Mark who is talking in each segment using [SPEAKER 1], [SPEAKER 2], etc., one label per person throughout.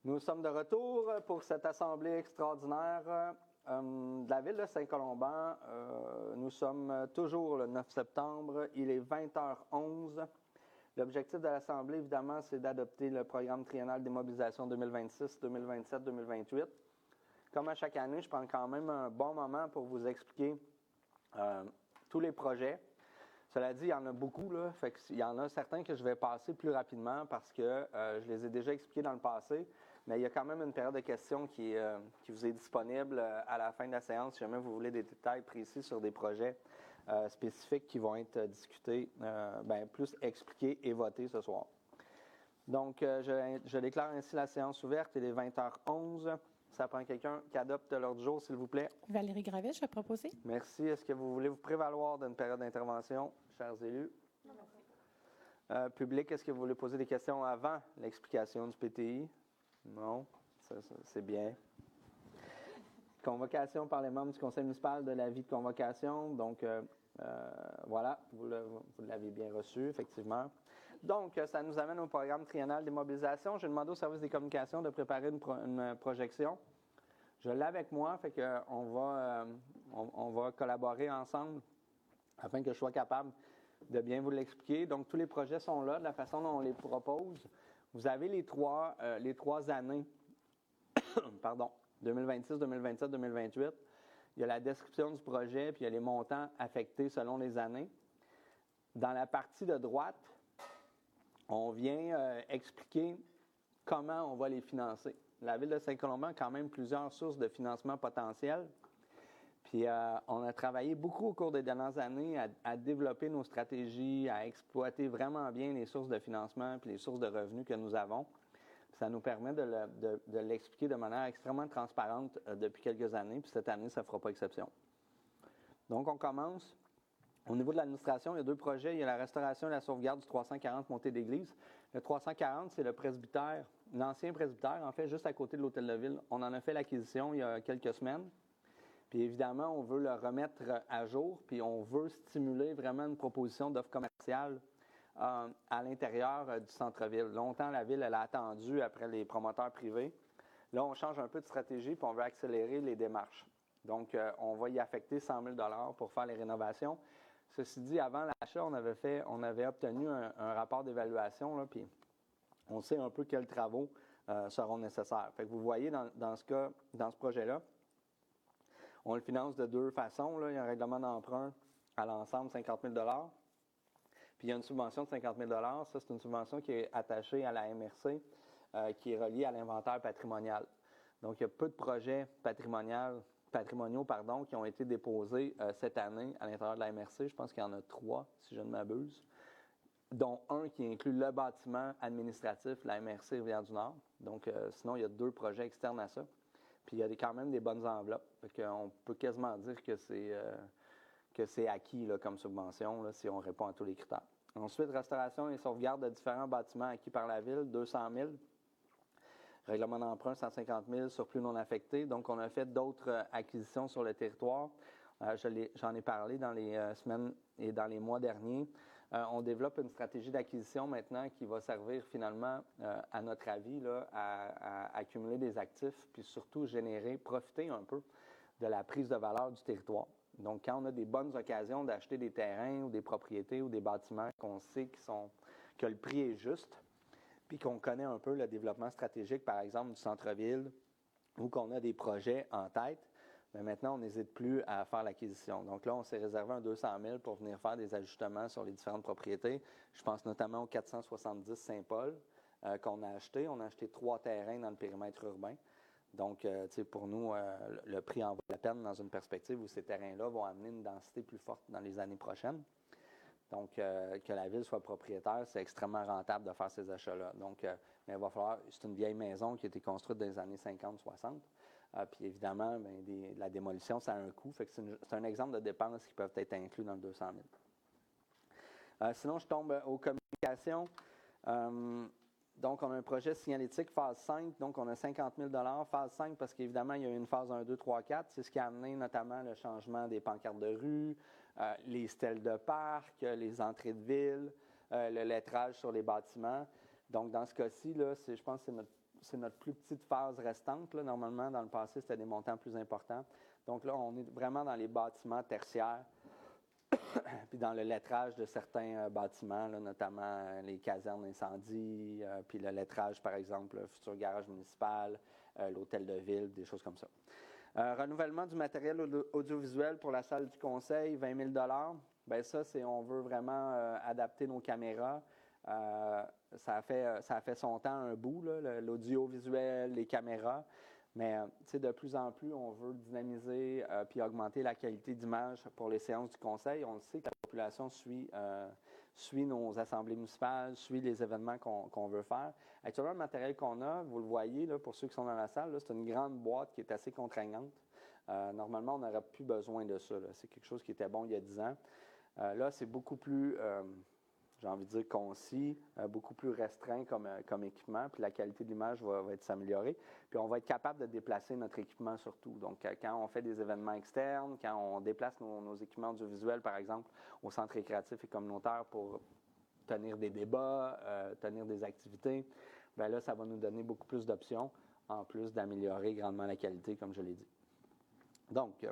[SPEAKER 1] Nous sommes de retour pour cette assemblée extraordinaire de la ville de Saint-Colomban. Nous sommes toujours le 9 septembre. Il est 20h11. L'objectif de l'assemblée, évidemment, c'est d'adopter le programme triennal d'immobilisation 2026, 2027, 2028. Comme à chaque année, je prends quand même un bon moment pour vous expliquer tous les projets. Cela dit, il y en a beaucoup, là. Fait qu'il y en a certains que je vais passer plus rapidement parce que je les ai déjà expliqués dans le passé. Mais il y a quand même une période de questions qui vous est disponible à la fin de la séance si jamais vous voulez des détails précis sur des projets spécifiques qui vont être discutés, plus expliqués et votés ce soir. Donc, je déclare ainsi la séance ouverte. Il est 20h11. Ça prend quelqu'un qui adopte l'ordre du jour, s'il vous plaît.
[SPEAKER 2] Valérie Gravet, je vais proposer.
[SPEAKER 1] Merci. Est-ce que vous voulez vous prévaloir d'une période d'intervention, chers élus?
[SPEAKER 2] Non, merci.
[SPEAKER 1] Public, est-ce que vous voulez poser des questions avant l'explication du PTI? Non? Ça, c'est bien. Convocation par les membres du conseil municipal de l'avis de convocation. Donc, voilà, vous l'avez bien reçu, effectivement. Donc, ça nous amène au programme triennal d'immobilisation. J'ai demandé au service des communications de préparer une projection. Je l'ai avec moi, fait qu'on va collaborer ensemble afin que je sois capable de bien vous l'expliquer. Donc, tous les projets sont là, de la façon dont on les propose. Vous avez les trois années, pardon, 2026, 2027, 2028. Il y a la description du projet, puis il y a les montants affectés selon les années. Dans la partie de droite, on vient expliquer comment on va les financer. La Ville de Saint-Colomban a quand même plusieurs sources de financement potentielles. Puis on a travaillé beaucoup au cours des dernières années à développer nos stratégies, à exploiter vraiment bien les sources de financement puis les sources de revenus que nous avons. Ça nous permet de l'expliquer de manière extrêmement transparente depuis quelques années, puis cette année, ça ne fera pas exception. Donc, on commence. Au niveau de l'administration, il y a deux projets. Il y a la restauration et la sauvegarde du 340 Montée d'Église. Le 340, c'est le presbytère, l'ancien presbytère, en fait, juste à côté de l'Hôtel de Ville. On en a fait l'acquisition il y a quelques semaines. Puis évidemment, on veut le remettre à jour, puis on veut stimuler vraiment une proposition d'offre commerciale à l'intérieur du centre-ville. Longtemps, la ville, elle a attendu après les promoteurs privés. Là, on change un peu de stratégie, puis on veut accélérer les démarches. Donc, on va y affecter 100 000 $ pour faire les rénovations. Ceci dit, avant l'achat, on avait obtenu un rapport d'évaluation, là, puis on sait un peu quels travaux seront nécessaires. Fait que vous voyez, dans ce projet-là, on le finance de deux façons. Là. Il y a un règlement d'emprunt à l'ensemble, 50 000 $. Puis il y a une subvention de 50 000 $. Ça, c'est une subvention qui est attachée à la MRC, qui est reliée à l'inventaire patrimonial. Donc, il y a peu de projets patrimoniaux qui ont été déposés cette année à l'intérieur de la MRC. Je pense qu'il y en a 3, si je ne m'abuse, dont un qui inclut le bâtiment administratif, la MRC Rivière-du-Nord. Donc, sinon, il y a 2 projets externes à ça. Puis, il y a quand même des bonnes enveloppes. Fait qu'on peut quasiment dire que c'est acquis là, comme subvention là, si on répond à tous les critères. Ensuite, restauration et sauvegarde de différents bâtiments acquis par la Ville, 200 000 $. Règlement d'emprunt, 150 000 $, surplus non affecté. Donc, on a fait d'autres acquisitions sur le territoire. J'en ai parlé dans les semaines et dans les mois derniers. On développe une stratégie d'acquisition maintenant qui va servir finalement, à notre avis, là, à accumuler des actifs, puis surtout profiter un peu de la prise de valeur du territoire. Donc, quand on a des bonnes occasions d'acheter des terrains ou des propriétés ou des bâtiments qu'on sait que le prix est juste, puis qu'on connaît un peu le développement stratégique, par exemple, du centre-ville, ou qu'on a des projets en tête, mais maintenant, on n'hésite plus à faire l'acquisition. Donc là, on s'est réservé un 200 000 pour venir faire des ajustements sur les différentes propriétés. Je pense notamment au 470 Saint-Paul qu'on a acheté. On a acheté 3 terrains dans le périmètre urbain. Donc, pour nous, le prix en vaut la peine dans une perspective où ces terrains-là vont amener une densité plus forte dans les années prochaines. Donc, que la ville soit propriétaire, c'est extrêmement rentable de faire ces achats-là. Donc, mais il va falloir, c'est une vieille maison qui a été construite dans les années 50-60. Puis évidemment, la démolition, ça a un coût. Fait que c'est un exemple de dépenses qui peuvent être inclus dans le 200 000. Sinon, je tombe aux communications. Donc, on a un projet signalétique phase 5. Donc, on a 50 000 $. Phase 5, parce qu'évidemment, il y a eu une phase 1, 2, 3, 4. C'est ce qui a amené notamment le changement des pancartes de rue, les stèles de parc, les entrées de ville, le lettrage sur les bâtiments. Donc, dans ce cas-ci, là, je pense que c'est c'est notre plus petite phase restante. Là. Normalement, dans le passé, c'était des montants plus importants. Donc là, on est vraiment dans les bâtiments tertiaires, puis dans le lettrage de certains bâtiments, là, notamment les casernes d'incendie, puis le lettrage, par exemple, le futur garage municipal, l'hôtel de ville, des choses comme ça. Renouvellement du matériel audiovisuel pour la salle du conseil, 20 000 Bien ça, c'est on veut vraiment adapter nos caméras. Ça a fait son temps un bout, là, l'audiovisuel, les caméras. Mais de plus en plus, on veut dynamiser puis augmenter la qualité d'image pour les séances du conseil. On le sait que la population suit nos assemblées municipales, suit les événements qu'on veut faire. Actuellement, le matériel qu'on a, vous le voyez, là, pour ceux qui sont dans la salle, là, c'est une grande boîte qui est assez contraignante. Normalement, on n'aurait plus besoin de ça. Là. C'est quelque chose qui était bon il y a 10 ans. Là, c'est beaucoup plus, j'ai envie de dire, concis, beaucoup plus restreint comme équipement, puis la qualité de l'image va s'améliorer. Puis on va être capable de déplacer notre équipement surtout. Donc, quand on fait des événements externes, quand on déplace nos équipements audiovisuels, par exemple, au centre récréatif et communautaire pour tenir des débats, tenir des activités, bien là, ça va nous donner beaucoup plus d'options, en plus d'améliorer grandement la qualité, comme je l'ai dit. Donc,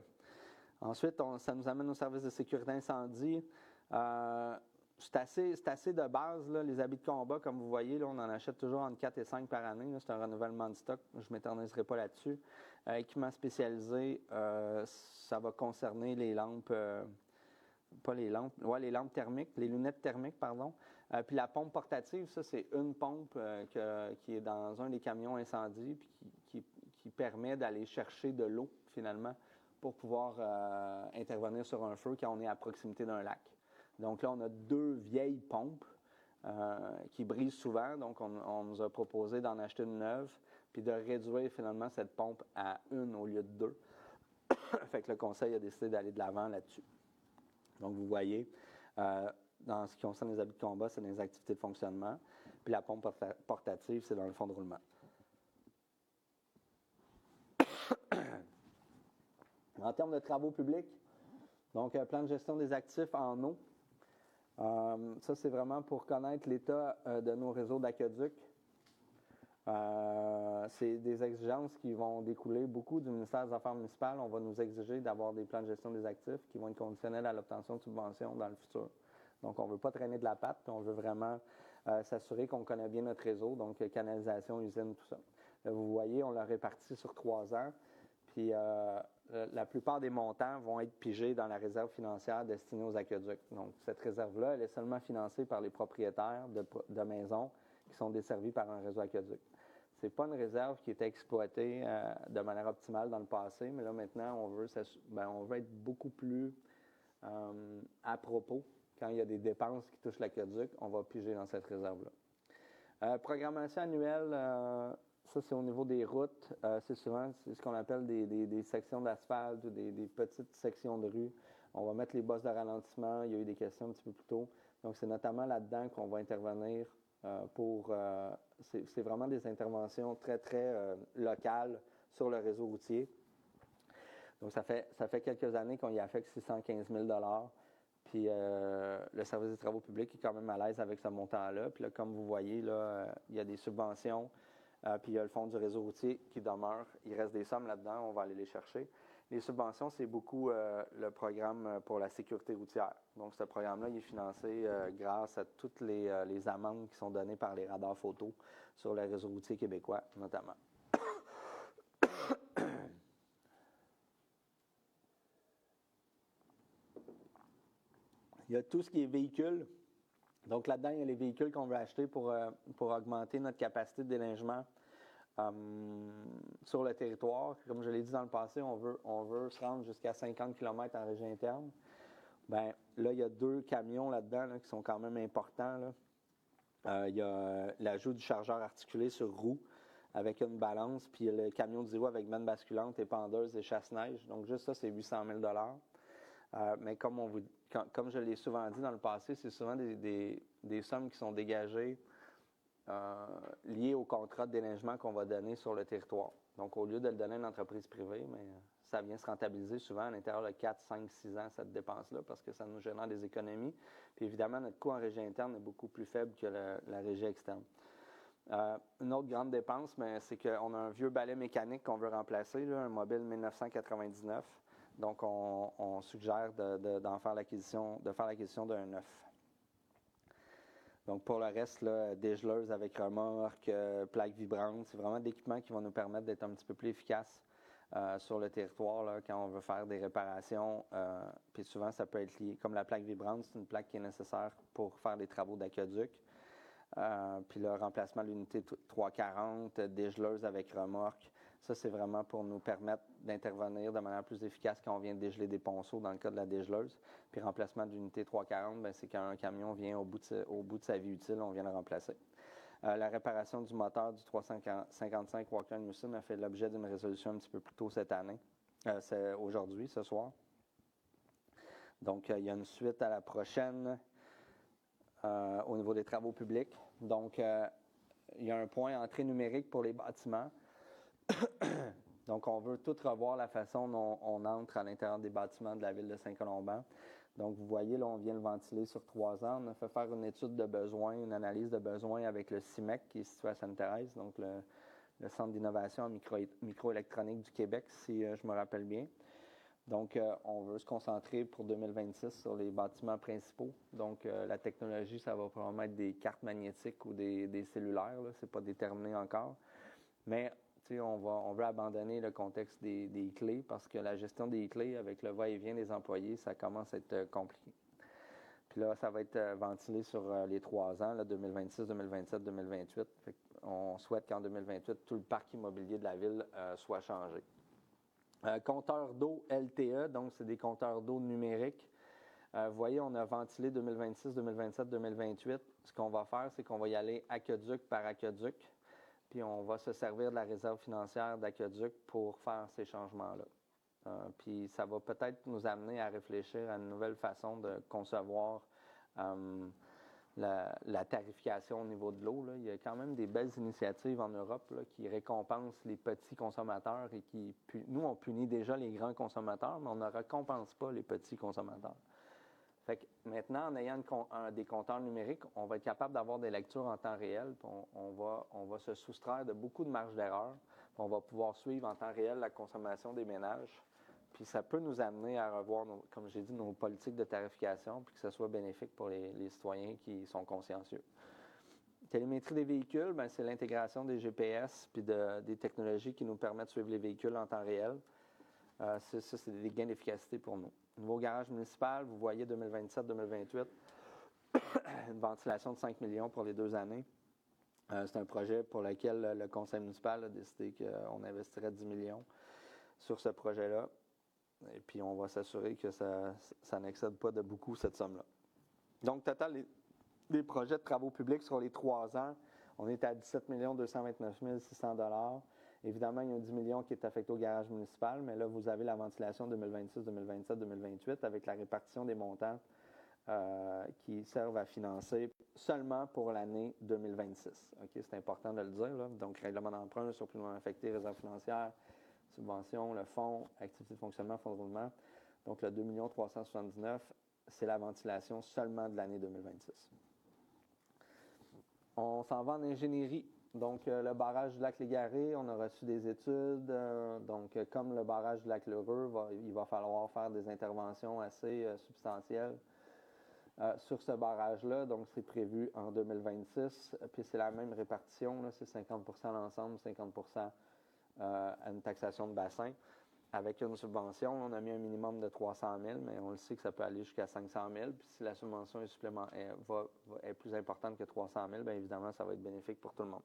[SPEAKER 1] ensuite, ça nous amène au service de sécurité incendie. C'est assez de base, là, les habits de combat, comme vous voyez, là, on en achète toujours entre 4 et 5 par année. C'est un renouvellement de stock, je ne m'éterniserai pas là-dessus. Équipement spécialisé, ça va concerner les lampes, les lampes thermiques, les lunettes thermiques, pardon. Puis la pompe portative, ça, c'est une pompe qui est dans un des camions incendies, puis qui permet d'aller chercher de l'eau, finalement, pour pouvoir intervenir sur un feu quand on est à proximité d'un lac. Donc là, on a 2 vieilles pompes qui brisent souvent. Donc, on nous a proposé d'en acheter une neuve puis de réduire finalement cette pompe à 1 au lieu de 2. Fait que le conseil a décidé d'aller de l'avant là-dessus. Donc, vous voyez, dans ce qui concerne les habits de combat, c'est les activités de fonctionnement. Puis la pompe portative, c'est dans le fond de roulement. En termes de travaux publics, donc plan de gestion des actifs en eau. Ça, c'est vraiment pour connaître l'état de nos réseaux d'aqueducs. C'est des exigences qui vont découler beaucoup du ministère des Affaires municipales. On va nous exiger d'avoir des plans de gestion des actifs qui vont être conditionnels à l'obtention de subventions dans le futur. Donc, on ne veut pas traîner de la patte, puis on veut vraiment s'assurer qu'on connaît bien notre réseau, donc canalisation, usine, tout ça. Là, vous voyez, on l'a réparti sur 3 ans. Puis la plupart des montants vont être pigés dans la réserve financière destinée aux aqueducs. Donc, cette réserve-là, elle est seulement financée par les propriétaires de maisons qui sont desservis par un réseau aqueduc. Ce n'est pas une réserve qui était exploitée de manière optimale dans le passé, mais là, maintenant, on veut être beaucoup plus à propos. Quand il y a des dépenses qui touchent l'aqueduc, on va piger dans cette réserve-là. Programmation annuelle, ça, c'est au niveau des routes. C'est ce qu'on appelle des sections d'asphalte ou des petites sections de rue. On va mettre les bosses de ralentissement. Il y a eu des questions un petit peu plus tôt. Donc, c'est notamment là-dedans qu'on va intervenir c'est vraiment des interventions très, très locales sur le réseau routier. Donc, ça fait quelques années qu'on y affecte 615 000 $. Puis, le service des travaux publics est quand même à l'aise avec ce montant-là. Puis là, comme vous voyez, là, il y a des subventions. Puis il y a le fonds du réseau routier qui demeure. Il reste des sommes là-dedans, on va aller les chercher. Les subventions, c'est beaucoup le programme pour la sécurité routière. Donc, ce programme-là, il est financé grâce à toutes les amendes qui sont données par les radars photos sur le réseau routier québécois, notamment. Il y a tout ce qui est véhicules. Donc, là-dedans, il y a les véhicules qu'on veut acheter pour augmenter notre capacité de déneigement sur le territoire. Comme je l'ai dit dans le passé, on veut se rendre jusqu'à 50 km en région interne. Bien, là, il y a 2 camions là-dedans là, qui sont quand même importants. Là. Il y a l'ajout du chargeur articulé sur roue avec une balance, puis le camion de zéro avec manne basculante, épandeuse et chasse-neige. Donc, juste ça, c'est 800 000 $. Mais comme je l'ai souvent dit dans le passé, c'est souvent des sommes qui sont dégagées liées au contrat de déneigement qu'on va donner sur le territoire. Donc, au lieu de le donner à une entreprise privée, mais ça vient se rentabiliser souvent à l'intérieur de 4, 5, 6 ans, cette dépense-là, parce que ça nous génère des économies. Puis évidemment, notre coût en régie interne est beaucoup plus faible que la régie externe. Une autre grande dépense, c'est qu'on a un vieux balai mécanique qu'on veut remplacer, là, un Mobile 1999. Donc, on suggère de faire l'acquisition d'un neuf. Donc, pour le reste, là, dégeleuse avec remorque, plaque vibrante, c'est vraiment des équipements qui vont nous permettre d'être un petit peu plus efficaces sur le territoire là, quand on veut faire des réparations. Puis souvent, ça peut être lié. Comme la plaque vibrante, c'est une plaque qui est nécessaire pour faire des travaux d'aqueduc. Puis le remplacement de l'unité 340, dégeleuse avec remorque, ça, c'est vraiment pour nous permettre d'intervenir de manière plus efficace quand on vient dégeler des ponceaux dans le cas de la dégeleuse. Puis remplacement de l'unité 340, bien, c'est quand un camion vient au bout de sa vie utile, on vient le remplacer. La réparation du moteur du 355 Walker Newson a fait l'objet d'une résolution un petit peu plus tôt cette année. C'est aujourd'hui, ce soir. Donc, il y a une suite à la prochaine au niveau des travaux publics. Donc, il y a un point entrée numérique pour les bâtiments. Donc, on veut tout revoir la façon dont on entre à l'intérieur des bâtiments de la ville de Saint-Colomban. Donc, vous voyez, là, on vient le ventiler sur 3 ans. On a fait faire une étude de besoin, une analyse de besoin avec le CIMEC, qui est situé à Sainte-Thérèse, donc le Centre d'innovation en microélectronique du Québec, si je me rappelle bien. Donc, on veut se concentrer pour 2026 sur les bâtiments principaux. Donc, la technologie, ça va probablement être des cartes magnétiques ou des cellulaires. Ce n'est pas déterminé encore. Mais, tu sais, on veut abandonner le contexte des clés parce que la gestion des clés avec le va-et-vient des employés, ça commence à être compliqué. Puis là, ça va être ventilé sur les 3 ans, là, 2026, 2027, 2028. On souhaite qu'en 2028, tout le parc immobilier de la ville soit changé. Compteur d'eau LTE, donc c'est des compteurs d'eau numériques. Vous voyez, on a ventilé 2026, 2027, 2028. Ce qu'on va faire, c'est qu'on va y aller aqueduc par aqueduc, puis on va se servir de la réserve financière d'aqueduc pour faire ces changements-là. Puis ça va peut-être nous amener à réfléchir à une nouvelle façon de concevoir la tarification au niveau de l'eau. Il y a quand même des belles initiatives en Europe là, qui récompensent les petits consommateurs et nous, on punit déjà les grands consommateurs, mais on ne récompense pas les petits consommateurs. Fait que maintenant, en ayant des compteurs numériques, on va être capable d'avoir des lectures en temps réel. Puis on va se soustraire de beaucoup de marge d'erreur. On va pouvoir suivre en temps réel la consommation des ménages. Puis ça peut nous amener à revoir, comme j'ai dit, nos politiques de tarification, puis que ce soit bénéfique pour les citoyens qui sont consciencieux. Télémétrie des véhicules, bien, c'est l'intégration des GPS puis des technologies qui nous permettent de suivre les véhicules en temps réel. Ça, c'est des gains d'efficacité pour nous. Nouveau garage municipal, vous voyez 2027-2028, une ventilation de 5 millions pour les 2 années. C'est un projet pour lequel le conseil municipal a décidé qu'on investirait 10 millions sur ce projet-là. Et puis, on va s'assurer que ça n'excède pas de beaucoup cette somme-là. Donc, total, les projets de travaux publics sur les 3 ans, on est à 17 229 600 $. Évidemment, il y a 10 millions qui est affecté au garage municipal, mais là, vous avez la ventilation 2026, 2027, 2028 avec la répartition des montants qui servent à financer seulement pour l'année 2026. Okay, c'est important de le dire, là. Donc, règlement d'emprunt, surplus affecté, réserve financière, subvention, le fonds, activité de fonctionnement, fonds de roulement. Donc, le 2 379 000, c'est la ventilation seulement de l'année 2026. On s'en va en ingénierie. Donc, le barrage du lac Légaré, on a reçu des études. Donc, comme le barrage du lac L'Heureux, il va falloir faire des interventions assez substantielles sur ce barrage-là. Donc, c'est prévu en 2026. Puis, c'est la même répartition, là, c'est 50 % l'ensemble, 50 % à une taxation de bassin. Avec une subvention, on a mis un minimum de 300 000, mais on le sait que ça peut aller jusqu'à 500 000. Puis si la subvention est plus importante que 300 000, bien évidemment, ça va être bénéfique pour tout le monde.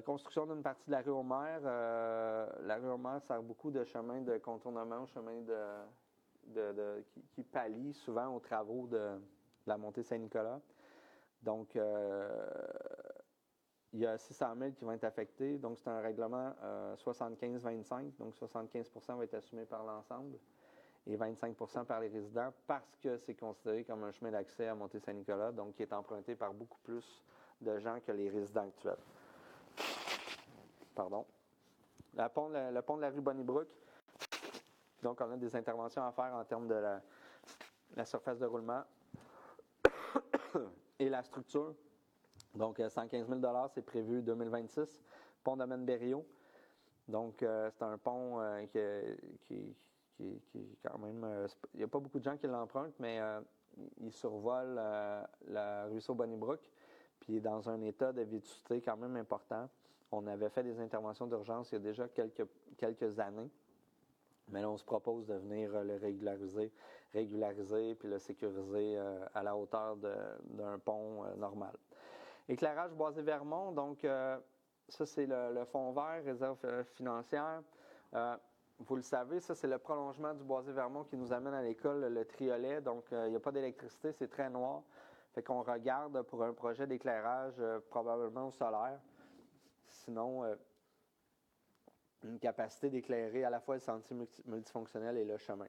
[SPEAKER 1] Construction d'une partie de la rue aux Mers. La rue aux Mers sert beaucoup de chemin de contournement, chemin qui pallie souvent aux travaux de la montée Saint-Nicolas. Donc, il y a 600 000 qui vont être affectés. Donc, c'est un règlement 75-25. Donc, 75 % va être assumé par l'ensemble et 25 % par les résidents parce que c'est considéré comme un chemin d'accès à Montée-Saint-Nicolas, donc qui est emprunté par beaucoup plus de gens que les résidents actuels. Pardon. Le pont de la rue Bonnybrook. Donc, on a des interventions à faire en termes de la surface de roulement et la structure. Donc, 115 000 c'est prévu 2026. Pont Domaine-Berriot. Donc, c'est un pont qui quand même... il n'y a pas beaucoup de gens qui l'empruntent, mais il survole le ruisseau Bonnie-Brook, puis il est dans un état de vétusté quand même important. On avait fait des interventions d'urgence il y a déjà quelques années, mais là, on se propose de venir le régulariser puis le sécuriser à la hauteur d'un pont normal. Éclairage Boisé-Vermont, donc ça, c'est le fonds vert, réserve financière. Vous le savez, ça, c'est le prolongement du Boisé-Vermont qui nous amène à l'école, le Triolet. Donc, il n'y a pas d'électricité, c'est très noir. Fait qu'on regarde pour un projet d'éclairage probablement au solaire. Sinon, une capacité d'éclairer à la fois le sentier multifonctionnel et le chemin.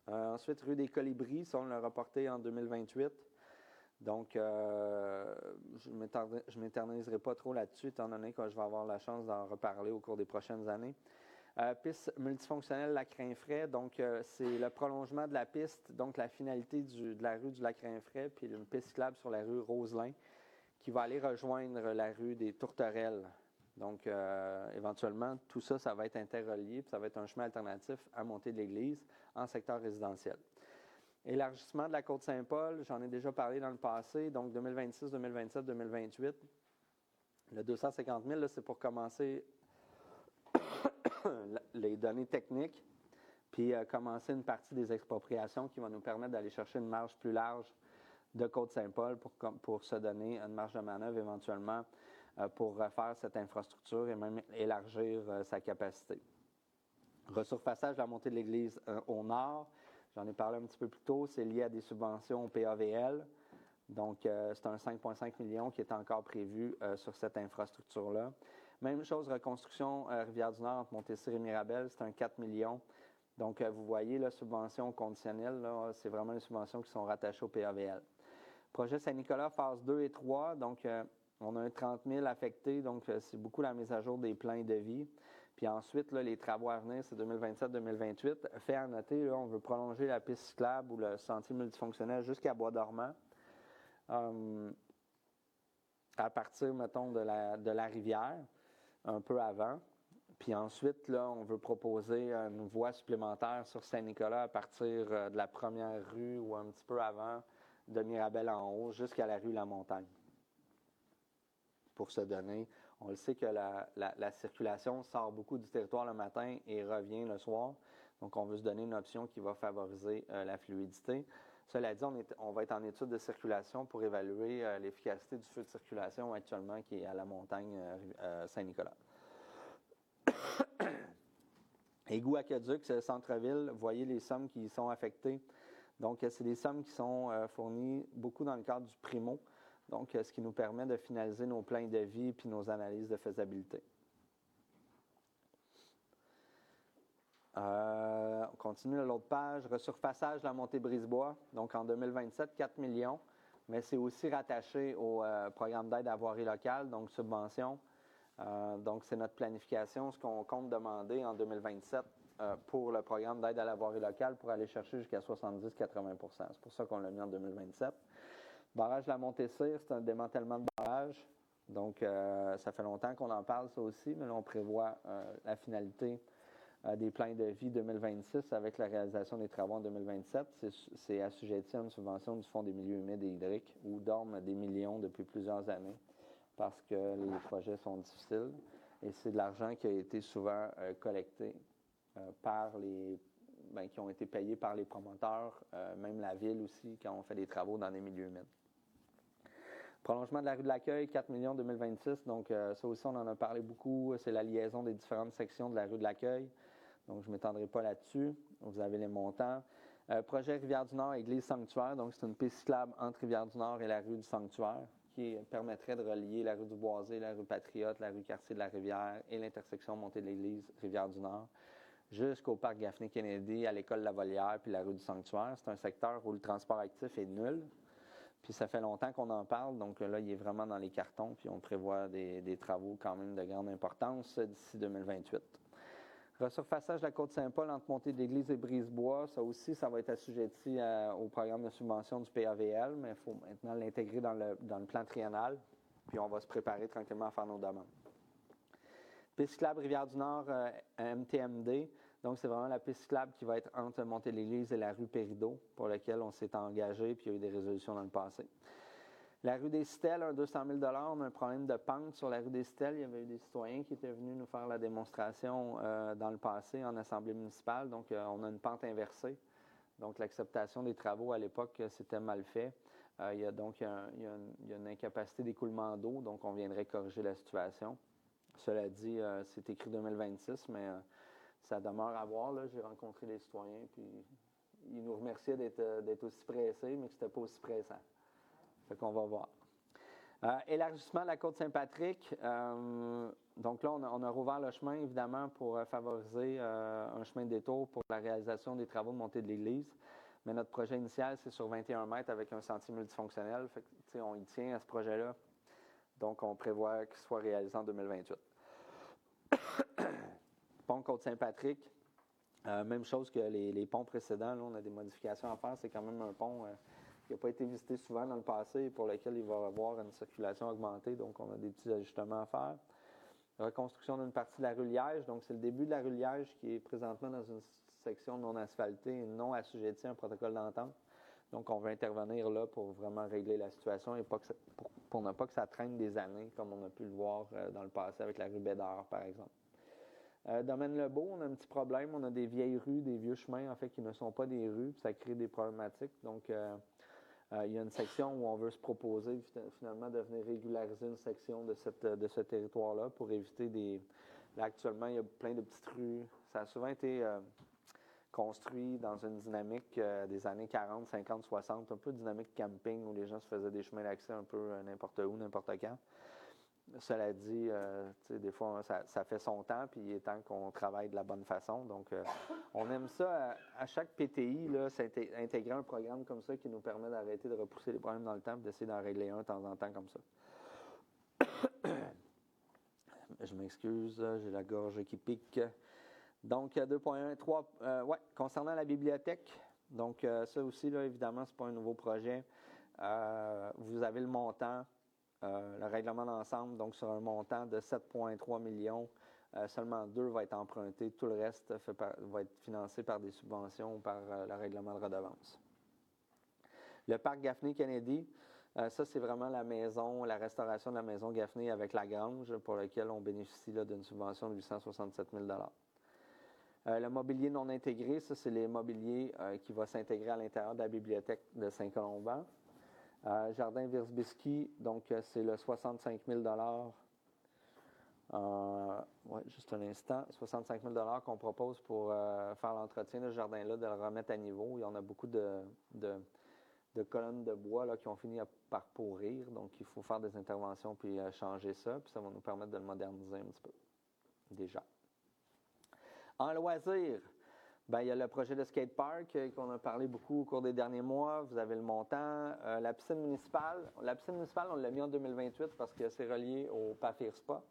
[SPEAKER 1] Ensuite, rue des Colibris, ça, on l'a reporté en 2028. Donc, je ne m'éterniserai pas trop là-dessus, étant donné que je vais avoir la chance d'en reparler au cours des prochaines années. Piste multifonctionnelle Lac-Rainfray, donc c'est le prolongement de la piste, donc la finalité de la rue du Lac-Rainfray, puis une piste cyclable sur la rue Roselin, qui va aller rejoindre la rue des Tourterelles. Donc, éventuellement, tout ça, ça va être interrelié, puis ça va être un chemin alternatif à Montée de l'Église en secteur résidentiel. Élargissement de la Côte-Saint-Paul, j'en ai déjà parlé dans le passé, donc 2026, 2027, 2028. Le 250 000, là, c'est pour commencer les données techniques, puis commencer une partie des expropriations qui va nous permettre d'aller chercher une marge plus large de Côte-Saint-Paul pour se donner une marge de manœuvre éventuellement pour refaire cette infrastructure et même élargir sa capacité. Resurfaçage de la montée de l'église au nord, j'en ai parlé un petit peu plus tôt, c'est lié à des subventions au PAVL. Donc, c'est un 5,5 millions qui est encore prévu sur cette infrastructure-là. Même chose, reconstruction Rivière-du-Nord entre Montesir et Mirabel, c'est un 4 millions. Donc, vous voyez, la subvention conditionnelle, là, c'est vraiment les subventions qui sont rattachées au PAVL. Projet Saint-Nicolas, phase 2 et 3, donc on a un 30 000 affectés, donc c'est beaucoup la mise à jour des plans de vie. Puis ensuite, là, les travaux à venir, c'est 2027-2028. Fait à noter, là, on veut prolonger la piste cyclable ou le sentier multifonctionnel jusqu'à Bois-Dormant. À partir, mettons, de la rivière, un peu avant. Puis ensuite, là, on veut proposer une voie supplémentaire sur Saint-Nicolas à partir de la première rue ou un petit peu avant de Mirabel en haut jusqu'à la rue La Montagne. Pour se donner, on le sait que la circulation sort beaucoup du territoire le matin et revient le soir. Donc, on veut se donner une option qui va favoriser la fluidité. Cela dit, on va être en étude de circulation pour évaluer l'efficacité du feu de circulation actuellement qui est à la montagne Saint-Nicolas. Égouts aqueduc, c'est le centre-ville. Vous voyez les sommes qui y sont affectées. Donc, c'est des sommes qui sont fournies beaucoup dans le cadre du Primo. Donc, ce qui nous permet de finaliser nos plans de vie et nos analyses de faisabilité. On continue à l'autre page. Resurfaçage de la montée Brisebois. Donc, en 2027, 4 millions. Mais c'est aussi rattaché au programme d'aide à voirie locale, donc subvention. Donc, c'est notre planification, ce qu'on compte demander en 2027 pour le programme d'aide à la voirie locale pour aller chercher jusqu'à 70-80 %. C'est pour ça qu'on l'a mis en 2027. Barrage de la Montesir, c'est un démantèlement de barrage. Donc, ça fait longtemps qu'on en parle, ça aussi, mais là, on prévoit la finalité des plans de vie 2026 avec la réalisation des travaux en 2027. C'est assujetti à une subvention du Fonds des milieux humides et hydriques où dorment des millions depuis plusieurs années parce que les projets sont difficiles. Et c'est de l'argent qui a été souvent collecté qui ont été payés par les promoteurs, même la ville aussi, quand on fait des travaux dans des milieux humides. Prolongement de la rue de l'Accueil, 4 millions 2026. Donc, ça aussi, on en a parlé beaucoup. C'est la liaison des différentes sections de la rue de l'Accueil. Donc, je ne m'étendrai pas là-dessus. Vous avez les montants. Projet Rivière-du-Nord, Église Sanctuaire. Donc, c'est une piste cyclable entre Rivière-du-Nord et la rue du Sanctuaire qui permettrait de relier la rue du Boisé, la rue Patriote, la rue Quartier de la Rivière et l'intersection Montée de l'Église, Rivière-du-Nord, jusqu'au parc Gaffney-Kennedy, à l'école Lavolière puis la rue du Sanctuaire. C'est un secteur où le transport actif est nul. Puis ça fait longtemps qu'on en parle, donc là, il est vraiment dans les cartons, puis on prévoit des travaux quand même de grande importance d'ici 2028. Resurfaçage de la Côte-Saint-Paul entre Montée de l'Église et Brisebois, ça aussi, ça va être assujetti au programme de subvention du PAVL, mais il faut maintenant l'intégrer dans le plan triennal. puis on va se préparer tranquillement à faire nos demandes. Piste cyclable Rivière-du-Nord, MTMD. Donc, c'est vraiment la piste cyclable qui va être entre Montée-l'Église et la rue Pérideau, pour laquelle on s'est engagé, puis il y a eu des résolutions dans le passé. La rue des Citelles, 200 000 on a un problème de pente sur la rue des Citelles. Il y avait eu des citoyens qui étaient venus nous faire la démonstration dans le passé en assemblée municipale. Donc, on a une pente inversée. Donc, l'acceptation des travaux à l'époque, c'était mal fait. Il y a une incapacité d'écoulement d'eau, donc on viendrait corriger la situation. Cela dit, c'est écrit 2026, mais ça demeure à voir. Là. J'ai rencontré les citoyens, puis ils nous remerciaient d'être aussi pressés, mais que ce n'était pas aussi pressant. Fait qu'on va voir. Élargissement de la côte Saint-Patrick. Donc là, on a rouvert le chemin, évidemment, pour favoriser un chemin de détour pour la réalisation des travaux de montée de l'église. Mais notre projet initial, c'est sur 21 mètres avec un sentier multifonctionnel. Fait que, on y tient à ce projet-là. Donc, on prévoit qu'il soit réalisé en 2028. Pont Côte-Saint-Patrick. Même chose que les ponts précédents. Là, on a des modifications à faire. C'est quand même un pont qui n'a pas été visité souvent dans le passé et pour lequel il va avoir une circulation augmentée. Donc, on a des petits ajustements à faire. Reconstruction d'une partie de la rue Liège. Donc, c'est le début de la rue Liège qui est présentement dans une section non asphaltée et non assujettie à un protocole d'entente. Donc, on va intervenir là pour vraiment régler la situation et pour ne pas que ça traîne des années, comme on a pu le voir dans le passé avec la rue Bédard, par exemple. Domaine Lebeau, on a un petit problème. On a des vieilles rues, des vieux chemins, en fait, qui ne sont pas des rues, puis ça crée des problématiques. Donc, il y a une section où on veut se proposer finalement de venir régulariser une section de ce territoire-là pour éviter des... Là, actuellement, il y a plein de petites rues. Ça a souvent été construit dans une dynamique des années 40, 50, 60, un peu dynamique camping où les gens se faisaient des chemins d'accès un peu n'importe où, n'importe quand. Cela dit, des fois, ça fait son temps, puis il est temps qu'on travaille de la bonne façon. Donc, on aime ça, à chaque PTI, là, intégrer un programme comme ça qui nous permet d'arrêter de repousser les problèmes dans le temps et d'essayer d'en régler un de temps en temps comme ça. Je m'excuse, j'ai la gorge qui pique. Donc, 2.1, 3, concernant la bibliothèque, donc ça aussi, là, évidemment, ce n'est pas un nouveau projet. Vous avez le montant. Le règlement d'ensemble, donc sur un montant de 7,3 millions, seulement 2 va être emprunté. Tout le reste va être financé par des subventions ou par le règlement de redevance. Le parc Gaffney-Kennedy, ça c'est vraiment la maison, la restauration de la maison Gaffney avec la grange pour laquelle on bénéficie d'une subvention de 867 000 Le mobilier non intégré, ça c'est les mobiliers qui va s'intégrer à l'intérieur de la bibliothèque de Saint-Colomban. Jardin Wierzbiski, donc c'est le 65 000 juste un instant. 65 000 qu'on propose pour faire l'entretien de ce jardin-là, de le remettre à niveau. Il y en a beaucoup de colonnes de bois là, qui ont fini par pourrir. Donc, il faut faire des interventions puis changer ça. Puis ça va nous permettre de le moderniser un petit peu. Déjà. En loisirs, il y a le projet de skatepark qu'on a parlé beaucoup au cours des derniers mois. Vous avez le montant. La piscine municipale, on l'a mis en 2028 parce que c'est relié au PAFIR Spa.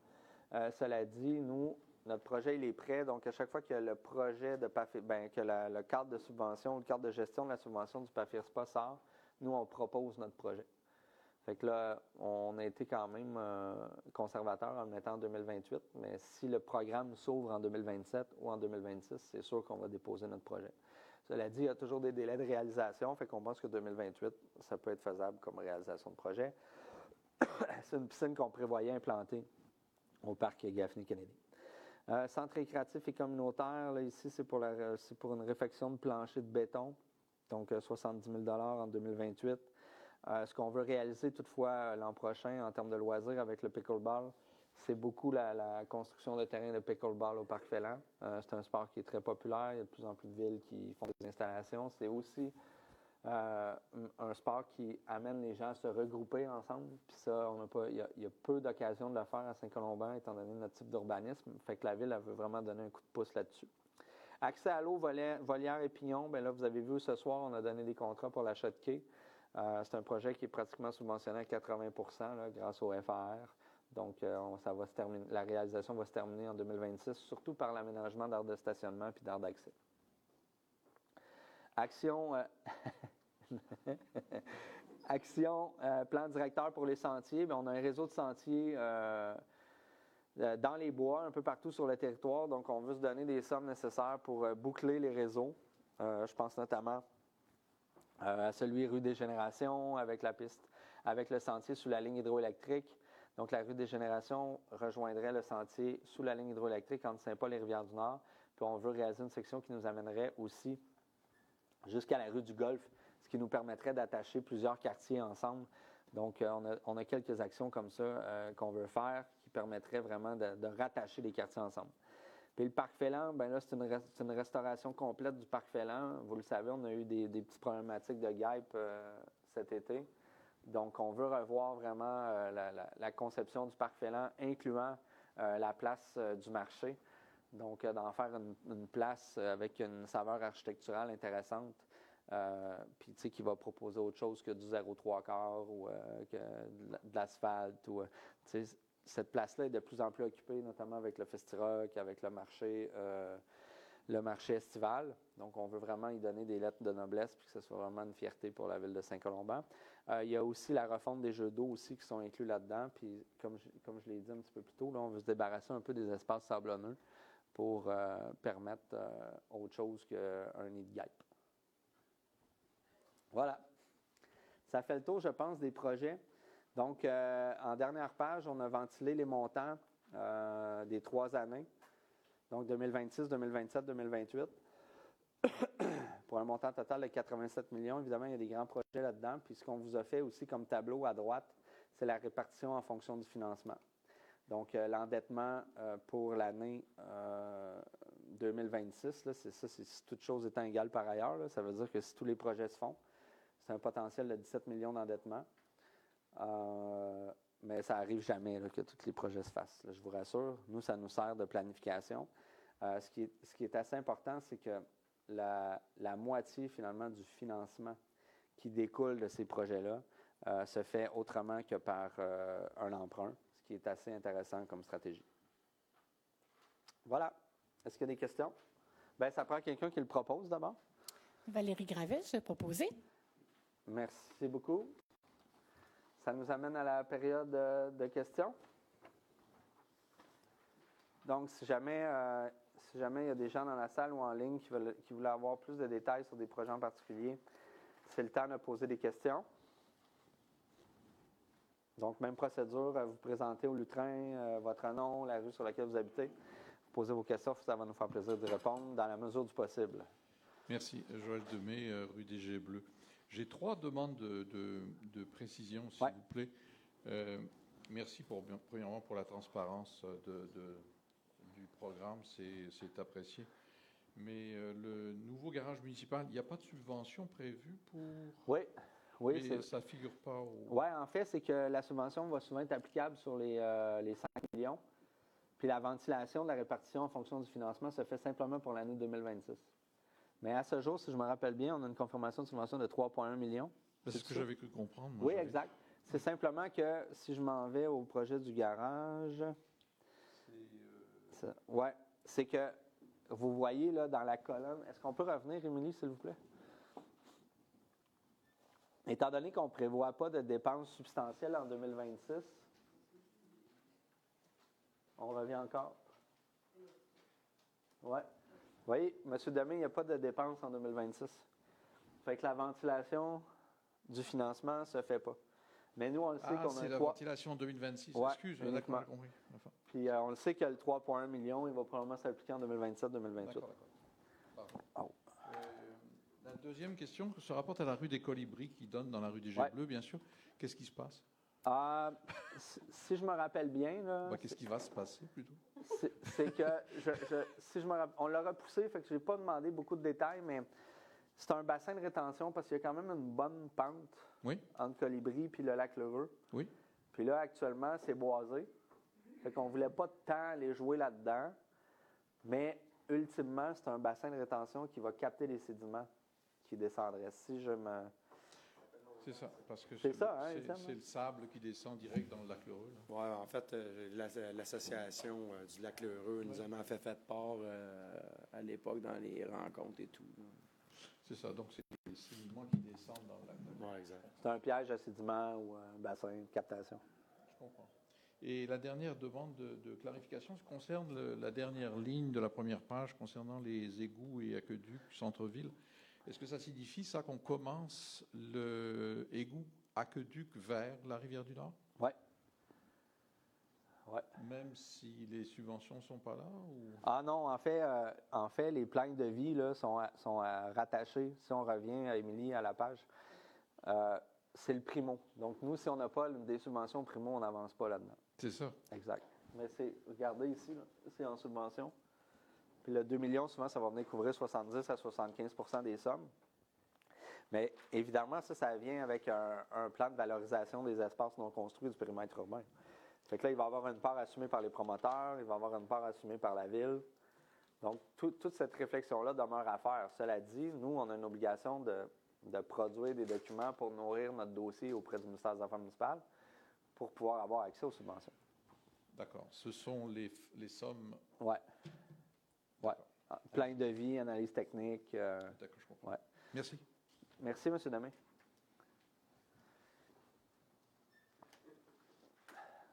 [SPEAKER 1] Cela dit, nous, notre projet, il est prêt. Donc, à chaque fois que le projet de PAFIR, que le cadre de subvention, le cadre de gestion de la subvention du PAFIR Spa sort, nous, on propose notre projet. Fait que là, on a été quand même conservateur en le mettant en 2028, mais si le programme s'ouvre en 2027 ou en 2026, c'est sûr qu'on va déposer notre projet. Cela dit, il y a toujours des délais de réalisation, fait qu'on pense que 2028, ça peut être faisable comme réalisation de projet. C'est une piscine qu'on prévoyait implanter au parc Gaffney-Kennedy. Centre récréatif et communautaire, là, ici, c'est pour une réfection de plancher de béton, donc 70 000 en 2028. Ce qu'on veut réaliser toutefois l'an prochain en termes de loisirs avec le pickleball, c'est beaucoup la construction de terrains de pickleball au Parc Félan. C'est un sport qui est très populaire. Il y a de plus en plus de villes qui font des installations. C'est aussi un sport qui amène les gens à se regrouper ensemble. Puis ça, il y a peu d'occasions de le faire à Saint-Colomban étant donné notre type d'urbanisme. Fait que la ville, elle veut vraiment donner un coup de pouce là-dessus. Accès à l'eau, volière et pignon. Bien là, vous avez vu ce soir, on a donné des contrats pour l'achat de quais. C'est un projet qui est pratiquement subventionné à 80 % grâce au FAR. Donc, ça va se terminer, la réalisation va se terminer en 2026, surtout par l'aménagement d'aires de stationnement et d'aires d'accès. Action, Action, plan directeur pour les sentiers. Bien, on a un réseau de sentiers dans les bois, un peu partout sur le territoire. Donc, on veut se donner des sommes nécessaires pour boucler les réseaux. Je pense notamment à celui rue des Générations avec la piste, avec le sentier sous la ligne hydroélectrique. Donc, la rue des Générations rejoindrait le sentier sous la ligne hydroélectrique entre Saint-Paul et Rivière-du-Nord. Puis, on veut réaliser une section qui nous amènerait aussi jusqu'à la rue du Golfe, ce qui nous permettrait d'attacher plusieurs quartiers ensemble. Donc, on a quelques actions comme ça qu'on veut faire qui permettraient vraiment de rattacher les quartiers ensemble. Puis le parc Félan, bien là, c'est une restauration complète du parc Félan. Vous le savez, on a eu des petites problématiques de guêpes cet été. Donc, on veut revoir vraiment la conception du parc Félan, incluant la place du marché. Donc, d'en faire une place avec une saveur architecturale intéressante. Puis, tu sais, qui va proposer autre chose que du 0,75 ou que de l'asphalte. Ou, tu sais, cette place-là est de plus en plus occupée, notamment avec le Festi-Rock, avec le marché estival. Donc, on veut vraiment y donner des lettres de noblesse puis que ce soit vraiment une fierté pour la ville de Saint-Colomban. Il y a aussi la refonte des jeux d'eau aussi qui sont inclus là-dedans. Puis, comme je l'ai dit un petit peu plus tôt, là, on veut se débarrasser un peu des espaces sablonneux pour permettre autre chose qu'un nid de guêpe. Voilà. Ça fait le tour, je pense, des projets. Donc, en dernière page, on a ventilé les montants des 3 années. Donc, 2026, 2027, 2028. Pour un montant total de 87 millions. Évidemment, il y a des grands projets là-dedans. Puis, ce qu'on vous a fait aussi comme tableau à droite, c'est la répartition en fonction du financement. Donc, l'endettement pour l'année 2026, là, c'est ça, c'est si toutes choses étant égales par ailleurs. Là, ça veut dire que si tous les projets se font, c'est un potentiel de 17 millions d'endettement. Mais ça n'arrive jamais là, que tous les projets se fassent, là, je vous rassure. Nous, ça nous sert de planification. Ce qui est assez important, c'est que la moitié, finalement, du financement qui découle de ces projets-là se fait autrement que par un emprunt, ce qui est assez intéressant comme stratégie. Voilà. Est-ce qu'il y a des questions? Bien, ça prend quelqu'un qui le propose d'abord.
[SPEAKER 2] Valérie Gravel, je vais proposer.
[SPEAKER 1] Merci beaucoup. Ça nous amène à la période de questions. Donc, si jamais il y a des gens dans la salle ou en ligne qui voulaient avoir plus de détails sur des projets en particulier, c'est le temps de poser des questions. Donc, même procédure, vous présentez au lutrin votre nom, la rue sur laquelle vous habitez. Vous posez vos questions, ça va nous faire plaisir de répondre dans la mesure du possible.
[SPEAKER 3] Merci. Joël Demey, rue des Gets Bleus. J'ai 3 demandes de précision, s'il vous plaît. Merci premièrement pour la transparence du programme, c'est apprécié. Mais le nouveau garage municipal, il n'y a pas de subvention prévue pour...
[SPEAKER 1] Oui,
[SPEAKER 3] ça ne figure pas au...
[SPEAKER 1] Oui, en fait, c'est que la subvention va souvent être applicable sur les 5 millions. Puis la ventilation de la répartition en fonction du financement se fait simplement pour l'année 2026. Mais à ce jour, si je me rappelle bien, on a une confirmation de subvention de 3,1 millions.
[SPEAKER 3] C'est ce que j'avais cru comprendre.
[SPEAKER 1] Oui, exact. C'est simplement que si je m'en vais au projet du garage... Oui, c'est que vous voyez là dans la colonne... Est-ce qu'on peut revenir, Émilie, s'il vous plaît? Étant donné qu'on ne prévoit pas de dépenses substantielles en 2026, on revient encore. Oui. Vous voyez, M. Demey, il n'y a pas de dépenses en 2026. Fait que la ventilation du financement ne se fait pas. Mais nous, on le sait qu'on a
[SPEAKER 3] c'est la ventilation 2026.
[SPEAKER 1] Ouais,
[SPEAKER 3] excuse, d'accord, j'ai compris.
[SPEAKER 1] Puis on le sait que le 3,1 millions, il va probablement s'appliquer en 2027-2028.
[SPEAKER 3] D'accord. La deuxième question se rapporte à la rue des Colibris qui donne dans la rue des Gets Bleus, bien sûr. Qu'est-ce qui se passe?
[SPEAKER 1] Si je me rappelle bien... Là,
[SPEAKER 3] qu'est-ce qui va se passer, plutôt?
[SPEAKER 1] C'est que, si je me rappelle, on l'a repoussé, fait que je n'ai pas demandé beaucoup de détails, mais c'est un bassin de rétention parce qu'il y a quand même une bonne pente entre Colibri et le lac Lheureux.
[SPEAKER 3] Oui.
[SPEAKER 1] Puis là, actuellement, c'est boisé. Fait qu'on ne voulait pas tant aller jouer là-dedans, mais ultimement, c'est un bassin de rétention qui va capter les sédiments qui descendraient. Si je me...
[SPEAKER 3] C'est ça, parce que
[SPEAKER 1] c'est
[SPEAKER 3] le sable qui descend direct dans le lac Lheureux.
[SPEAKER 4] Oui, en fait, l'association du lac Lheureux nous en a fait part à l'époque dans les rencontres et tout.
[SPEAKER 3] C'est ça, donc c'est les sédiments qui descendent dans le lac.
[SPEAKER 4] Oui, exact.
[SPEAKER 1] C'est un piège à sédiments ou un bassin de captation.
[SPEAKER 3] Je comprends. Et la dernière demande de clarification concerne la dernière ligne de la première page concernant les égouts et aqueducs centre-ville. Est-ce que ça signifie ça qu'on commence le égout aqueduc vers la rivière du Nord?
[SPEAKER 1] Oui. Ouais.
[SPEAKER 3] Même si les subventions ne sont pas là? Ou...
[SPEAKER 1] Ah non, en fait, les plans de vie là, sont rattachés. Si on revient, Émilie, à la page, c'est le primo. Donc, nous, si on n'a pas des subventions primo, on n'avance pas là-dedans.
[SPEAKER 3] C'est ça.
[SPEAKER 1] Exact. Mais regardez ici, là, c'est en subvention. Puis le 2 millions, souvent, ça va venir couvrir 70 à 75 des sommes. Mais évidemment, ça vient avec un plan de valorisation des espaces non construits du périmètre urbain. Fait que là, il va y avoir une part assumée par les promoteurs, il va y avoir une part assumée par la ville. Donc, toute cette réflexion-là demeure à faire. Cela dit, nous, on a une obligation de produire des documents pour nourrir notre dossier auprès du ministère des Affaires municipales pour pouvoir avoir accès aux subventions.
[SPEAKER 3] D'accord. Ce sont les sommes...
[SPEAKER 1] Oui. Ouais. Plein de vie, analyse technique.
[SPEAKER 3] D'accord, je comprends.
[SPEAKER 1] Ouais.
[SPEAKER 3] Merci.
[SPEAKER 1] Merci, M. Demé.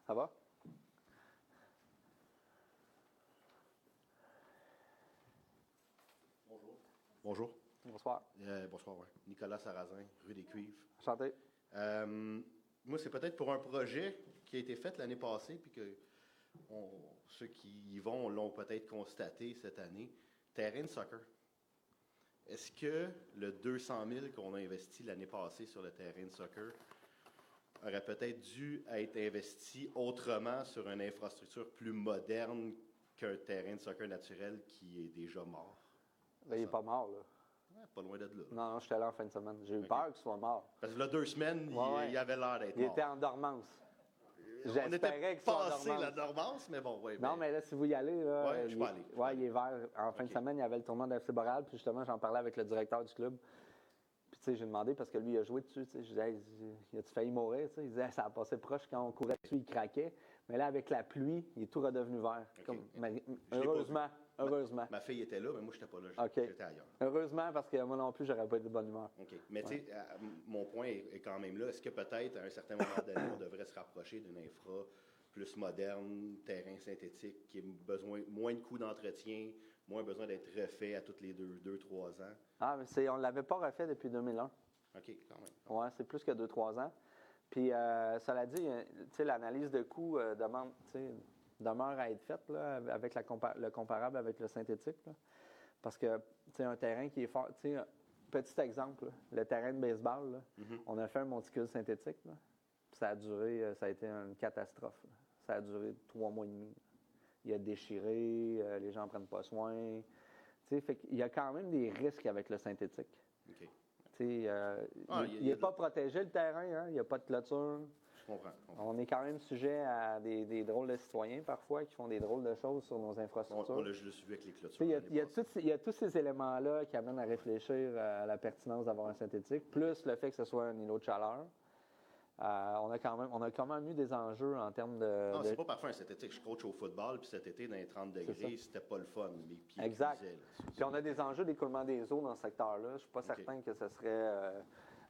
[SPEAKER 1] Ça va?
[SPEAKER 5] Bonjour.
[SPEAKER 1] Bonsoir.
[SPEAKER 5] Bonsoir, oui. Nicolas Sarrazin, rue des Cuivres.
[SPEAKER 1] Enchanté.
[SPEAKER 5] Moi, c'est peut-être pour un projet qui a été fait l'année passée, puis que ceux qui y vont l'ont peut-être constaté cette année. Terrain de soccer. Est-ce que le 200 000 qu'on a investi l'année passée sur le terrain de soccer aurait peut-être dû être investi autrement sur une infrastructure plus moderne qu'un terrain de soccer naturel qui est déjà mort?
[SPEAKER 1] Là, il n'est pas mort, là.
[SPEAKER 5] Ouais, pas loin de là.
[SPEAKER 1] Non, je suis allé en fin de semaine. J'ai eu peur qu'il soit mort.
[SPEAKER 5] Parce que là, 2 semaines, il avait l'air d'être
[SPEAKER 1] Il
[SPEAKER 5] mort.
[SPEAKER 1] était en dormance.
[SPEAKER 5] On
[SPEAKER 1] J'espérais
[SPEAKER 5] était
[SPEAKER 1] qu'il soit en
[SPEAKER 5] passé
[SPEAKER 1] dormance.
[SPEAKER 5] la dormance, mais bon, oui.
[SPEAKER 1] Non, mais là, si vous y allez, là,
[SPEAKER 5] Ouais, je peux aller.
[SPEAKER 1] Ouais, il est vert. En fin de semaine, il y avait le tournoi de FC Boréal, puis justement, j'en parlais avec le directeur du club. Puis, tu sais, j'ai demandé, parce que lui, il a joué dessus, tu sais, je disais, hey, il a-tu failli mourir, tu sais? Il disait, ça a passé proche quand on courait dessus, il craquait. Mais là, avec la pluie, il est tout redevenu vert.
[SPEAKER 5] OK.
[SPEAKER 1] Comme,
[SPEAKER 5] l'ai
[SPEAKER 1] heureusement, heureusement.
[SPEAKER 5] Ma fille était là, mais moi, je n'étais pas là.
[SPEAKER 1] OK.
[SPEAKER 5] J'étais ailleurs.
[SPEAKER 1] Heureusement, parce que moi non plus, j'aurais pas été de bonne humeur.
[SPEAKER 5] OK. Mais tu sais, mon point est quand même là. Est-ce que peut-être, à un certain moment donné, on devrait se rapprocher d'une infra plus moderne, terrain synthétique, qui a besoin moins de coûts d'entretien, moins besoin d'être refait à tous les 2-3 ans?
[SPEAKER 1] Ah, mais on ne l'avait pas refait depuis 2001.
[SPEAKER 5] OK, quand même.
[SPEAKER 1] Oui, c'est plus que 2-3 ans. Puis, cela dit, tu sais, l'analyse de coût demeure à être faite là, avec le comparable avec le synthétique. Là. Parce que, tu sais, un terrain qui est fort, tu sais, petit exemple, là, le terrain de baseball, là, on a fait un monticule synthétique. Là, ça a duré, ça a été une catastrophe. Là. Ça a duré 3 mois et demi. Il a déchiré, les gens ne prennent pas soin. Tu sais, fait qu'il y a quand même des risques avec le synthétique.
[SPEAKER 5] OK.
[SPEAKER 1] Il n'est pas protégé, le terrain. Hein? Il n'y a pas de clôture.
[SPEAKER 5] Je comprends.
[SPEAKER 1] On est quand même sujet à des drôles de citoyens, parfois, qui font des drôles de choses sur nos infrastructures.
[SPEAKER 5] Je l'ai vu avec les clôtures.
[SPEAKER 1] Il y a tous ces éléments-là qui amènent à réfléchir à la pertinence d'avoir un synthétique, plus le fait que ce soit un îlot de chaleur. On a quand même eu des enjeux en termes de...
[SPEAKER 5] Non, c'est pas parfait un synthétique. Je coach au football, puis cet été, dans les 30 degrés, c'était pas le fun. Mes pieds
[SPEAKER 1] exact.
[SPEAKER 5] cuisaient,
[SPEAKER 1] Puis on a des enjeux d'écoulement des eaux dans ce secteur-là. Je ne suis pas certain que ce serait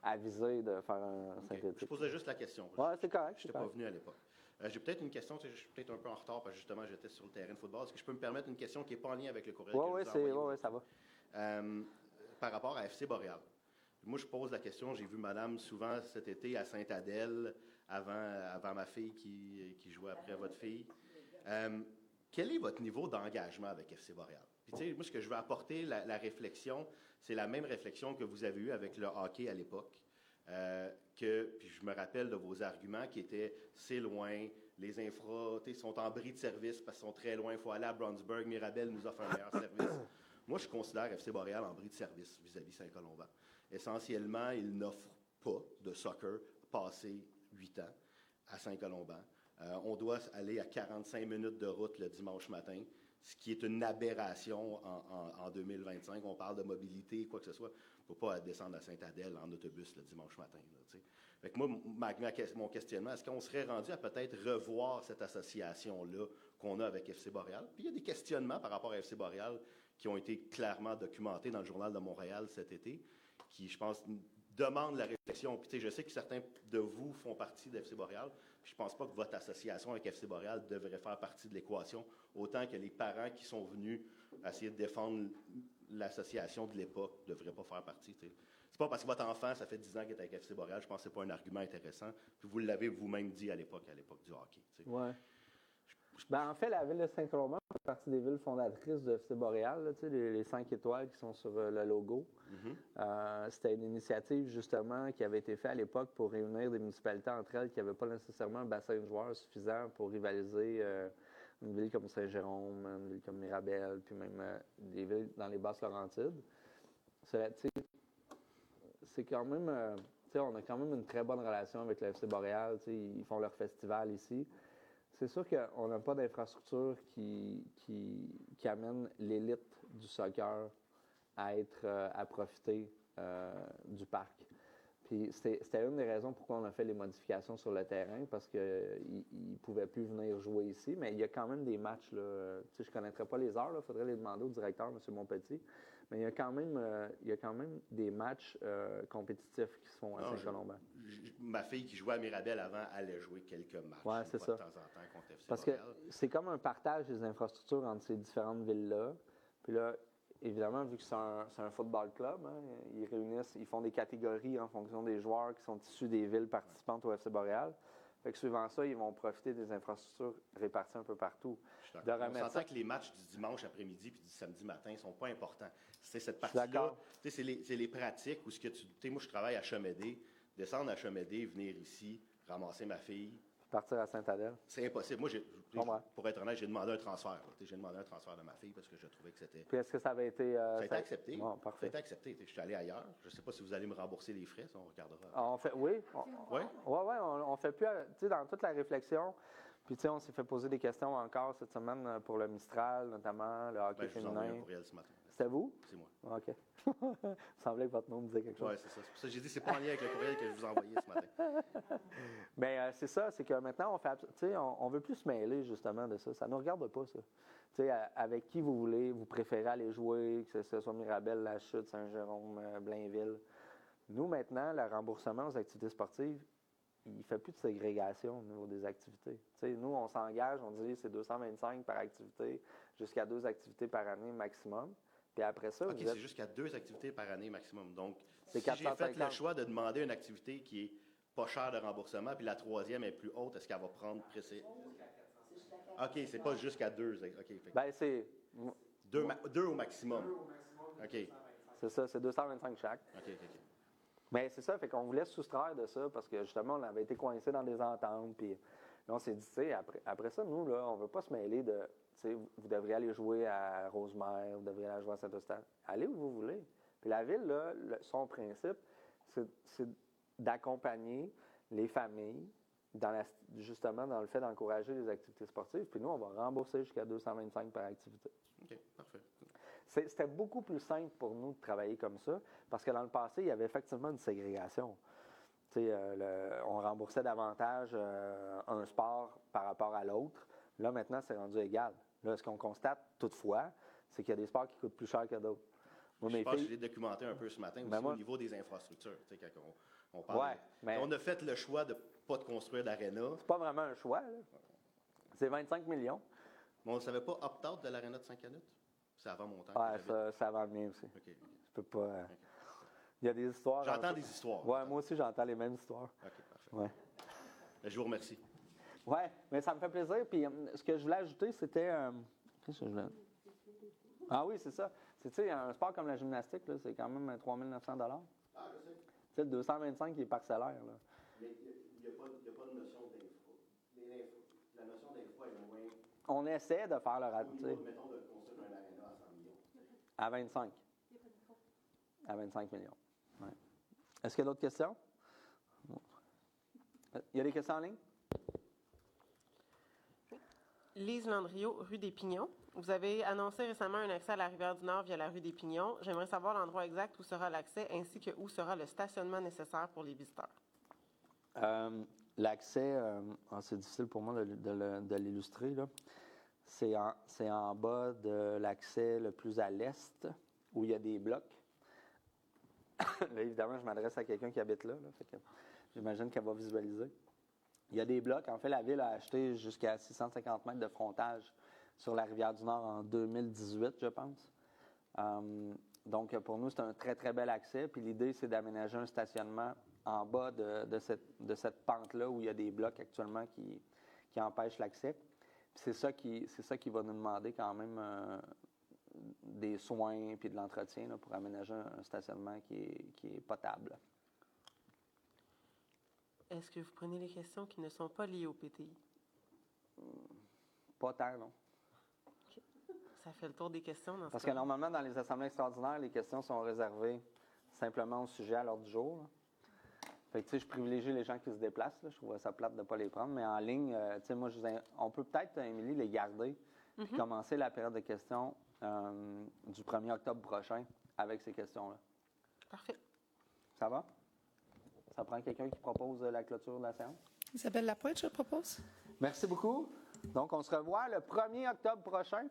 [SPEAKER 1] avisé de faire un synthétique.
[SPEAKER 5] Je posais juste la question.
[SPEAKER 1] Oui, c'est correct.
[SPEAKER 5] Je n'étais pas venu à l'époque. J'ai peut-être une question, je suis peut-être un peu en retard, parce que justement, j'étais sur le terrain de football. Est-ce que je peux me permettre une question qui n'est pas en lien avec le courriel que je vous ai envoyé?
[SPEAKER 1] Oui, ça va.
[SPEAKER 5] Par rapport à FC Boréal. Moi, je pose la question, j'ai vu madame souvent cet été à Sainte-Adèle, avant ma fille qui jouait après votre fille. Quel est votre niveau d'engagement avec FC Boréal? Puis, tu sais, moi, ce que je veux apporter, la réflexion, c'est la même réflexion que vous avez eue avec le hockey à l'époque. Puis je me rappelle de vos arguments qui étaient « c'est loin, les infras sont en bris de service parce qu'ils sont très loin, il faut aller à Brownsburg, Mirabel nous offre un meilleur service. » Moi, je considère FC Boréal en bris de service vis-à-vis Saint-Colomban. Essentiellement, ils n'offrent pas de soccer passé 8 ans à Saint-Colomban. On doit aller à 45 minutes de route le dimanche matin, ce qui est une aberration en 2025. On parle de mobilité, quoi que ce soit. Il ne faut pas descendre à Sainte-Adèle en autobus le dimanche matin. Là, fait que moi, mon questionnement, est-ce qu'on serait rendu à peut-être revoir cette association-là qu'on a avec FC Boréal? Puis il y a des questionnements par rapport à FC Boréal qui ont été clairement documentés dans le Journal de Montréal cet été. qui, je pense, demande la réflexion. Puis, tu sais, je sais que certains de vous font partie d'FC Boréal. Je ne pense pas que votre association avec FC Boréal devrait faire partie de l'équation, autant que les parents qui sont venus essayer de défendre l'association de l'époque ne devraient pas faire partie. Ce n'est pas parce que votre enfant, ça fait 10 ans qu'il est avec FC Boréal, je pense que ce n'est pas un argument intéressant. Puis vous l'avez vous-même dit à l'époque du hockey.
[SPEAKER 1] Oui. Ben, en fait, la ville de Saint-Colomban fait partie des villes fondatrices de FC Boréal, là, les 5 étoiles qui sont sur le logo. C'était une initiative, justement, qui avait été faite à l'époque pour réunir des municipalités entre elles qui n'avaient pas nécessairement un bassin de joueurs suffisant pour rivaliser une ville comme Saint-Jérôme, une ville comme Mirabel, puis même des villes dans les Basses-Laurentides. C'est quand même... on a quand même une très bonne relation avec le FC Boréal. Ils font leur festival ici. C'est sûr qu'on n'a pas d'infrastructure qui amène l'élite du soccer à profiter du parc. Puis c'était une des raisons pourquoi on a fait les modifications sur le terrain, parce qu'ils ne pouvaient plus venir jouer ici. Mais il y a quand même des matchs. Là, je ne connaîtrais pas les heures, il faudrait les demander au directeur, M. Montpetit. Mais il y a quand même des matchs compétitifs qui se font à Saint-Colomban.
[SPEAKER 5] Ma fille qui jouait à Mirabel avant allait jouer quelques matchs.
[SPEAKER 1] Oui, c'est ça.
[SPEAKER 5] De temps en temps contre FC
[SPEAKER 1] Parce que
[SPEAKER 5] Boréal.
[SPEAKER 1] c'est comme un partage des infrastructures entre ces différentes villes-là. Puis là, évidemment, vu que c'est un football club, hein, ils font des catégories en fonction des joueurs qui sont issus des villes participantes au FC Boréal. Fait que suivant ça, ils vont profiter des infrastructures réparties un peu partout.
[SPEAKER 5] On s'entend que les matchs du dimanche après-midi puis du samedi matin ne sont pas importants. C'est cette partie-là. C'est les pratiques où moi, je travaille à Chemédé. Descendre à Chemédé, venir ici, ramasser ma fille.
[SPEAKER 1] Partir à Sainte-Adèle.
[SPEAKER 5] C'est impossible. Moi, pour être honnête, j'ai demandé un transfert. J'ai demandé un transfert de ma fille parce que je trouvais que c'était...
[SPEAKER 1] Puis est-ce que ça avait été...
[SPEAKER 5] ça a été accepté.
[SPEAKER 1] Bon, parfait.
[SPEAKER 5] Ça a été accepté. Je suis allé ailleurs. Je ne sais pas si vous allez me rembourser les frais. Ça, on regardera.
[SPEAKER 1] Oui.
[SPEAKER 5] Oui?
[SPEAKER 1] Oui, on fait plus... dans toute la réflexion... Puis, on s'est fait poser des questions encore cette semaine pour le Mistral, notamment, le hockey féminin.
[SPEAKER 5] Je vous ai envoyé un courriel ce matin.
[SPEAKER 1] C'était vous?
[SPEAKER 5] C'est moi.
[SPEAKER 1] OK. Il semblait que votre nom me disait quelque chose.
[SPEAKER 5] Oui, c'est ça. C'est pour ça que j'ai dit c'est pas en lien avec le courriel que je vous ai envoyé ce matin.
[SPEAKER 1] Bien, c'est ça. C'est que maintenant, on veut plus se mêler, justement, de ça. Ça ne nous regarde pas, ça. Avec qui vous voulez, vous préférez aller jouer, que ce soit Mirabel, La Chute, Saint-Jérôme, Blainville. Nous, maintenant, le remboursement aux activités sportives, il ne fait plus de ségrégation au niveau des activités. Nous, on s'engage, on dit c'est 225 par activité, jusqu'à 2 activités par année maximum. Puis après ça,
[SPEAKER 5] c'est jusqu'à 2 activités par année maximum. Donc, si
[SPEAKER 1] j'ai
[SPEAKER 5] fait le choix de demander une activité qui est pas chère de remboursement, puis la troisième est plus haute, est-ce qu'elle va prendre OK, c'est pas jusqu'à 2. OK.
[SPEAKER 1] Bien, c'est...
[SPEAKER 5] 2 au maximum. OK.
[SPEAKER 1] C'est ça, c'est 225 chaque.
[SPEAKER 5] OK.
[SPEAKER 1] Mais c'est ça, fait qu'on voulait se soustraire de ça parce que justement, on avait été coincés dans des ententes. Puis là, on s'est dit, après ça, nous, là, on ne veut pas se mêler de, vous devriez aller jouer à Rosemère, vous devriez aller jouer à Saint-Eustache. Allez où vous voulez. Puis la ville, là, son principe, c'est d'accompagner les familles justement dans le fait d'encourager les activités sportives. Puis nous, on va rembourser jusqu'à 225 par activité.
[SPEAKER 5] OK, parfait.
[SPEAKER 1] C'était beaucoup plus simple pour nous de travailler comme ça, parce que dans le passé, il y avait effectivement une ségrégation. On remboursait davantage un sport par rapport à l'autre. Là, maintenant, c'est rendu égal. Là, ce qu'on constate, toutefois, c'est qu'il y a des sports qui coûtent plus cher que d'autres.
[SPEAKER 5] Moi, je pense que je l'ai documenté un peu ce matin aussi au niveau des infrastructures. Quand on parle on a fait le choix de ne pas construire d'aréna.
[SPEAKER 1] C'est pas vraiment un choix. Là. C'est 25 millions.
[SPEAKER 5] Mais on ne savait pas opt-out de l'aréna de Saint-Canute? C'est avant mon temps.
[SPEAKER 1] Oui, c'est avant le mien aussi.
[SPEAKER 5] OK.
[SPEAKER 1] Je peux pas... Il y a des histoires...
[SPEAKER 5] J'entends des histoires.
[SPEAKER 1] Oui, moi aussi, j'entends les mêmes histoires.
[SPEAKER 5] OK, parfait.
[SPEAKER 1] Ouais.
[SPEAKER 5] Je vous remercie.
[SPEAKER 1] Oui, mais ça me fait plaisir. Puis ce que je voulais ajouter, c'était... Qu'est-ce que je voulais... Ah oui, c'est ça. C'est un sport comme la gymnastique, là, c'est quand même 3 900 $.
[SPEAKER 5] Ah, je sais.
[SPEAKER 1] Le 225 qui est parcellaire. Là.
[SPEAKER 5] Mais il n'y a pas de notion d'infra. La notion d'infra est moins...
[SPEAKER 1] On essaie de faire le
[SPEAKER 5] mettons de construire un aréna à 100 millions.
[SPEAKER 1] À 25. À 25 millions. Ouais. Est-ce qu'il y a d'autres questions? Il y a des questions en ligne?
[SPEAKER 6] Lise Landriot, rue des Pignons. Vous avez annoncé récemment un accès à la Rivière-du-Nord via la rue des Pignons. J'aimerais savoir l'endroit exact où sera l'accès ainsi que où sera le stationnement nécessaire pour les visiteurs.
[SPEAKER 1] L'accès, c'est difficile pour moi de l'illustrer. Là. C'est en bas de l'accès le plus à l'est, où il y a des blocs. Là, évidemment, je m'adresse à quelqu'un qui habite là, fait que j'imagine qu'elle va visualiser. Il y a des blocs. En fait, la Ville a acheté jusqu'à 650 mètres de frontage sur la Rivière-du-Nord en 2018, je pense. Donc, pour nous, c'est un très, très bel accès. Puis l'idée, c'est d'aménager un stationnement en bas de cette pente-là où il y a des blocs actuellement qui empêchent l'accès. Puis c'est ça qui va nous demander quand même des soins puis de l'entretien là, pour aménager un stationnement qui est potable.
[SPEAKER 6] Est-ce que vous prenez les questions qui ne sont pas liées au PTI?
[SPEAKER 1] Pas tant, non.
[SPEAKER 6] Ça fait le tour des questions dans ce
[SPEAKER 1] Parce que
[SPEAKER 6] cas.
[SPEAKER 1] normalement, dans les assemblées extraordinaires, les questions sont réservées simplement au sujet à l'ordre du jour. Là. Fait que, tu sais, je privilégie les gens qui se déplacent. Là. Je trouve ça plate de ne pas les prendre. Mais en ligne, tu sais, moi, on peut peut-être, Émilie, les garder puis commencer la période de questions du 1er octobre prochain avec ces questions-là.
[SPEAKER 6] Parfait.
[SPEAKER 1] Ça va? Ça prend quelqu'un qui propose la clôture de la séance?
[SPEAKER 2] Isabelle Lapointe, je propose.
[SPEAKER 1] Merci beaucoup. Donc, on se revoit le 1er octobre prochain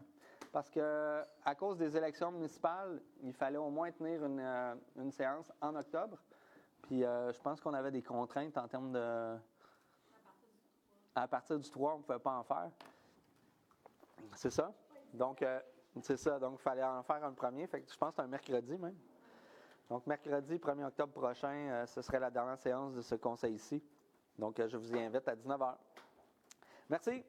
[SPEAKER 1] parce que à cause des élections municipales, il fallait au moins tenir une séance en octobre. Puis, je pense qu'on avait des contraintes en termes de... À partir du 3, on ne pouvait pas en faire. C'est ça? Donc, c'est ça. Donc, il fallait en faire un premier. Fait que je pense que c'est un mercredi même. Donc, mercredi 1er octobre prochain, ce serait la dernière séance de ce conseil ici. Donc, je vous y invite à 19h. Merci.